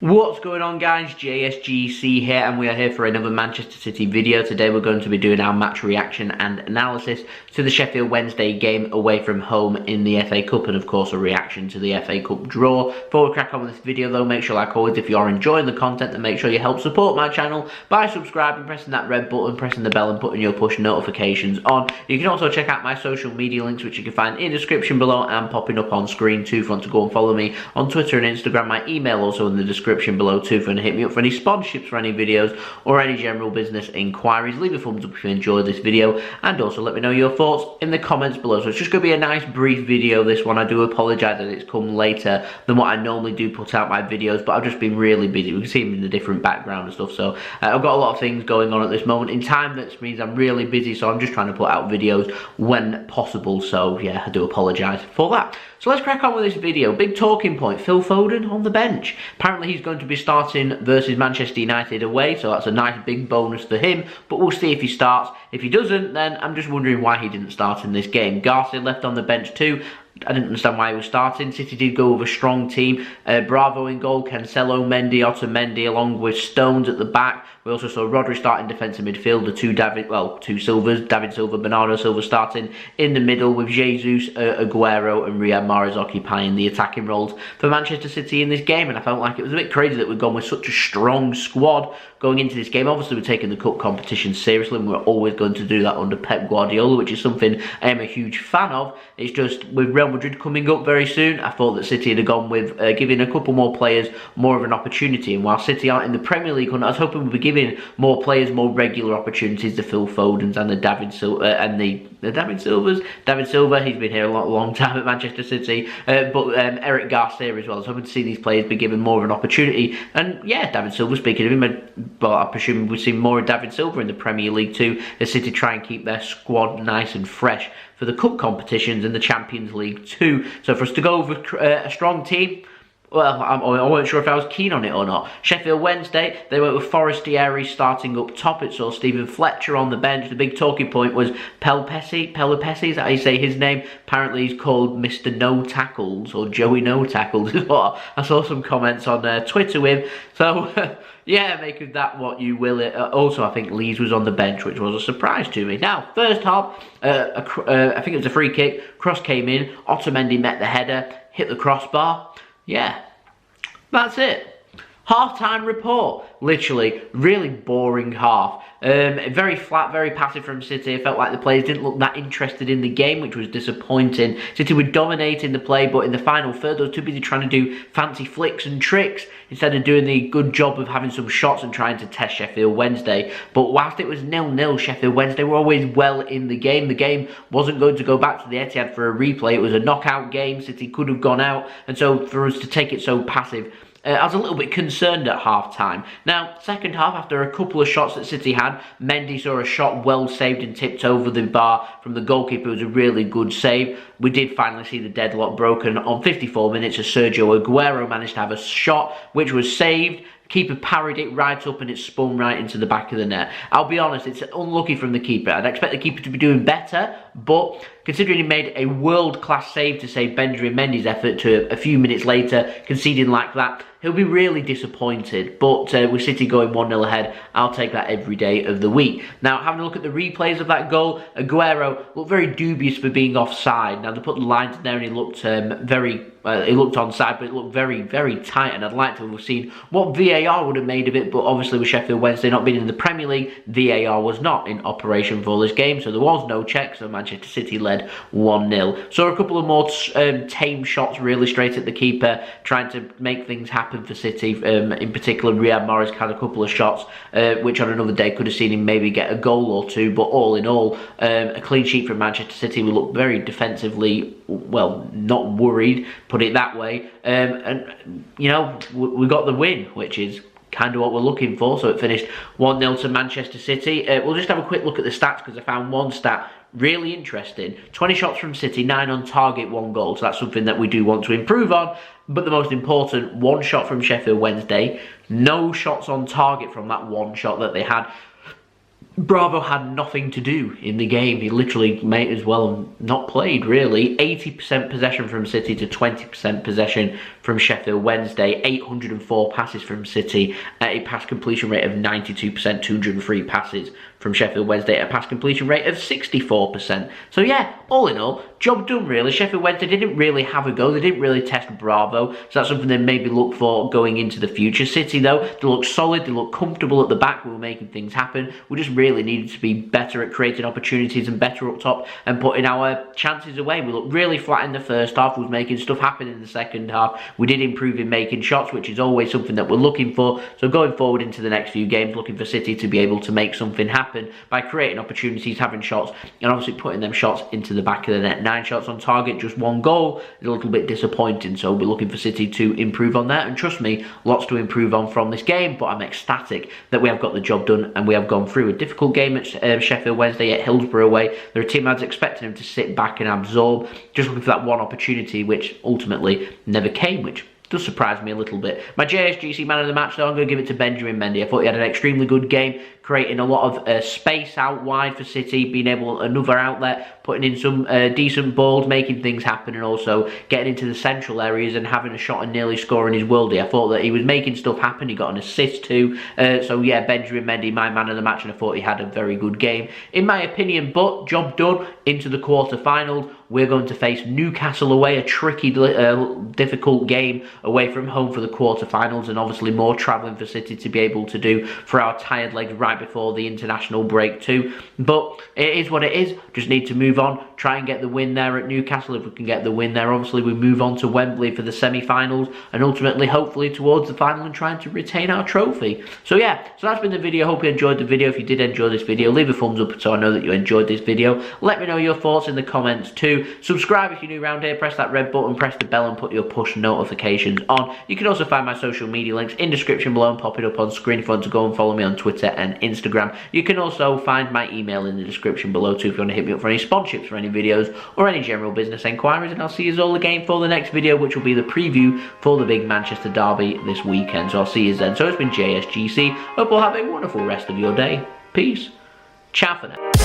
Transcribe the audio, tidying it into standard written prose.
What's going on, guys? JSGC here, and we are here for another Manchester City video. Today we're going to be doing our match reaction and analysis to the Sheffield Wednesday game away from home in the FA Cup, and of course a reaction to the FA Cup draw. Before we crack on with this video though, make sure, like always, if you are enjoying the content, then make sure you help support my channel by subscribing, pressing that red button, pressing the bell and putting your push notifications on. You can also check out my social media links, which you can find in the description below and popping up on screen too. If you want to go and follow me on Twitter and Instagram, my email also in the description below too. If you want to hit me up for any sponsorships for any videos or any general business inquiries, leave a thumbs up if you enjoyed this video, and also let me know your thoughts in the comments below. So it's just going to be a nice brief video, this one. I do apologise that it's come later than what I normally do put out my videos, but I've just been really busy. We can see them in the different background and stuff, so I've got a lot of things going on at this moment in time. That means I'm really busy, so I'm just trying to put out videos when possible. So yeah, I do apologise for that. So let's crack on with this video. Big talking point, Phil Foden on the bench. Apparently he's going to be starting versus Manchester United away, so that's a nice big bonus for him, but we'll see if he starts. If he doesn't, then I'm just wondering why he didn't start in this game. Garcia left on the bench too. I didn't understand why he was starting. City did go with a strong team. Bravo in goal, Cancelo, Mendy, Otamendi, along with Stones at the back. We also saw Rodri starting defensive midfield. The two Silvers, David Silva, Bernardo Silva starting in the middle, with Jesus, Aguero and Riyad Mahrez occupying the attacking roles for Manchester City in this game. And I felt like it was a bit crazy that we'd gone with such a strong squad going into this game. Obviously, we're taking the cup competition seriously, and we're always going to do that under Pep Guardiola, which is something I am a huge fan of. It's just with Real Madrid coming up very soon, I thought that City had gone with giving a couple more players more of an opportunity. And while City aren't in the Premier League, I was hoping we'd be giving more players more regular opportunities. The Phil Fodens and the David Silva and the David Silvers. David Silva, he's been here a long time at Manchester City, but Eric Garcia as well. I was hoping to see these players be given more of an opportunity. And yeah, David Silva, speaking of him, well, I presume we've seen more of David Silva in the Premier League too, as City try and keep their squad nice and fresh for the cup competitions and the Champions League too. So for us to go with a strong team, well, I wasn't sure if I was keen on it or not. Sheffield Wednesday, they went with Forestieri starting up top. It saw Stephen Fletcher on the bench. The big talking point was Pelopessi, is that how you say his name? Apparently he's called Mr. No Tackles, or Joey No Tackles is what I saw some comments on Twitter with. So yeah, make of that what you will. Also, I think Leeds was on the bench, which was a surprise to me. Now, first half, I think it was a free kick. Cross came in. Otamendi met the header, hit the crossbar. Yeah, that's it. Half-time report. Literally, really boring half. Very flat, very passive from City. I felt like the players didn't look that interested in the game, which was disappointing. City were dominating the play, but in the final third, they were too busy trying to do fancy flicks and tricks instead of doing the good job of having some shots and trying to test Sheffield Wednesday. But whilst it was 0-0, Sheffield Wednesday were always well in the game. The game wasn't going to go back to the Etihad for a replay. It was a knockout game. City could have gone out, and so for us to take it so passive, I was a little bit concerned at half-time. Now, second half, after a couple of shots that City had, Mendy saw a shot well saved and tipped over the bar from the goalkeeper. It was a really good save. We did finally see the deadlock broken on 54 minutes as Sergio Aguero managed to have a shot, which was saved. Keeper parried it right up and it spun right into the back of the net. I'll be honest, it's unlucky from the keeper. I'd expect the keeper to be doing better, but considering he made a world-class save to save Benjamin Mendy's effort to a few minutes later conceding like that, he'll be really disappointed. But with City going 1-0 ahead, I'll take that every day of the week. Now, having a look at the replays of that goal, Aguero looked very dubious for being offside. Now, they put the lines in there and he looked he looked onside, but it looked very, very tight, and I'd like to have seen what VAR would have made of it, but obviously with Sheffield Wednesday not being in the Premier League, VAR was not in operation for this game, so there was no check, so Manchester City led 1-0. Saw a couple of more tame shots really straight at the keeper, trying to make things happen for City. In particular, Riyad Mahrez had a couple of shots, which on another day could have seen him maybe get a goal or two, but all in all, a clean sheet from Manchester City. We looked very defensively, well, not worried, put it that way, and you know, we got the win, which is kind of what we're looking for. So it finished 1-0 to Manchester City. We'll just have a quick look at the stats, because I found one stat really interesting. 20 shots from City, 9 on target, 1 goal, so that's something that we do want to improve on. But the most important, 1 shot from Sheffield Wednesday, no shots on target from that 1 shot that they had. Bravo had nothing to do in the game. He literally may as well have not played, really. 80% possession from City to 20% possession from Sheffield Wednesday. 804 passes from City at a pass completion rate of 92%. 203 passes from Sheffield Wednesday at a pass completion rate of 64%. So yeah, all in all, job done really. Sheffield Wednesday didn't really have a go. They didn't really test Bravo. So that's something they maybe look for going into the future. City though, they look solid. They look comfortable at the back. We were making things happen. We just really needed to be better at creating opportunities and better up top and putting our chances away. We looked really flat in the first half. We was making stuff happen in the second half. We did improve in making shots, which is always something that we're looking for. So going forward into the next few games, looking for City to be able to make something happen by creating opportunities, having shots, and obviously putting them shots into the back of the net. 9 shots on target, just 1 goal is a little bit disappointing, so we're looking for City to improve on that, and trust me, lots to improve on from this game, but I'm ecstatic that we have got the job done and we have gone through a difficult game at Sheffield Wednesday at Hillsborough away. They're a team I was expecting them to sit back and absorb, just looking for that one opportunity which ultimately never came, which does surprise me a little bit. My JSGC man of the match though, I'm going to give it to Benjamin Mendy. I thought he had an extremely good game, creating a lot of space out wide for City, being able another outlet, putting in some decent balls, making things happen, and also getting into the central areas and having a shot and nearly scoring his worldie. I thought that he was making stuff happen. He got an assist too. So yeah, Benjamin Mendy, my man of the match, and I thought he had a very good game in my opinion. But job done into the quarter-finals. We're going to face Newcastle away, a tricky, difficult game away from home for the quarter-finals, and obviously more travelling for City to be able to do for our tired legs right before the international break too. But it is what it is. Just need to move on, try and get the win there at Newcastle. If we can get the win there, obviously we move on to Wembley for the semi-finals, and ultimately, hopefully, towards the final and trying to retain our trophy. So yeah, so that's been the video. Hope you enjoyed the video. If you did enjoy this video, leave a thumbs up so I know that you enjoyed this video. Let me know your thoughts in the comments too. Subscribe if you're new around here, press that red button, press the bell and put your push notifications on. You can also find my social media links in description below and pop it up on screen if you want to go and follow me on Twitter and Instagram. You can also find my email in the description below too if you want to hit me up for any sponsorships for any videos or any general business enquiries, and I'll see you all again for the next video, which will be the preview for the big Manchester derby this weekend. So I'll see you then. So it's been JSGC. Hope you'll have a wonderful rest of your day. Peace. Ciao for now.